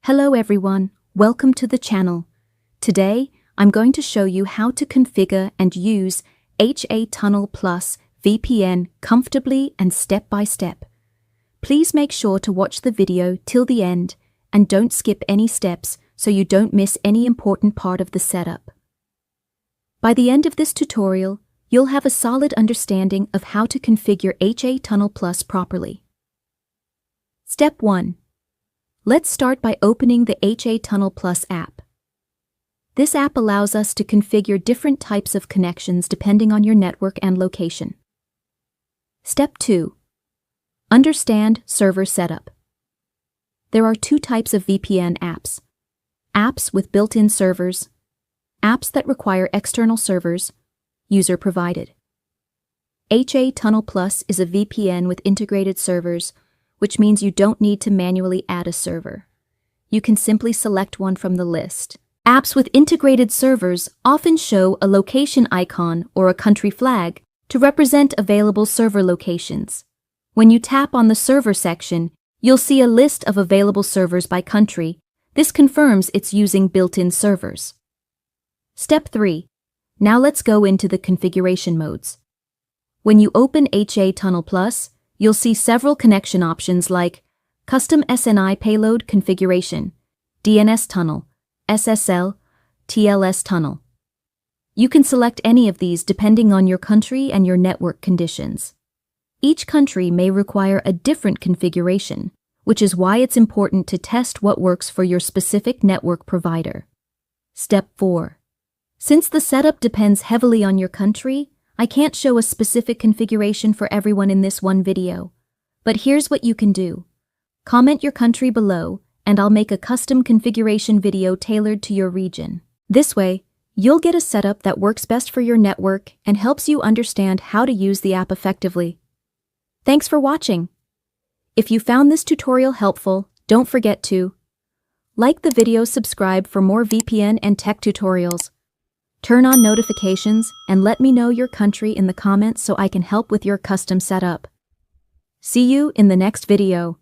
Hello everyone, welcome to the channel. Today, I'm going to show you how to configure and use HA Tunnel Plus VPN comfortably and step by step. Please make sure to watch the video till the end and don't skip any steps so you don't miss any important part of the setup. By the end of this tutorial, you'll have a solid understanding of how to configure HA Tunnel Plus properly. Step 1. Let's start by opening the HA Tunnel Plus app. This app allows us to configure different types of connections depending on your network and location. Step 2. Understand server setup. There are two types of VPN apps. Apps with built-in servers, apps that require external servers, user-provided. HA Tunnel Plus is a VPN with integrated servers, which means you don't need to manually add a server. You can simply select one from the list. Apps with integrated servers often show a location icon or a country flag to represent available server locations. When you tap on the server section, you'll see a list of available servers by country. This confirms it's using built-in servers. Step 3. Now let's go into the configuration modes. When you open HA Tunnel Plus, you'll see several connection options like Custom SNI Payload Configuration, DNS Tunnel, SSL, TLS Tunnel. You can select any of these depending on your country and your network conditions. Each country may require a different configuration, which is why it's important to test what works for your specific network provider. Step 4. Since the setup depends heavily on your country, I can't show a specific configuration for everyone in this one video. But here's what you can do. Comment your country below, and I'll make a custom configuration video tailored to your region. This way, you'll get a setup that works best for your network and helps you understand how to use the app effectively. Thanks for watching. If you found this tutorial helpful, don't forget to like the video, subscribe for more VPN and tech tutorials. Turn on notifications and let me know your country in the comments so I can help with your custom setup. See you in the next video.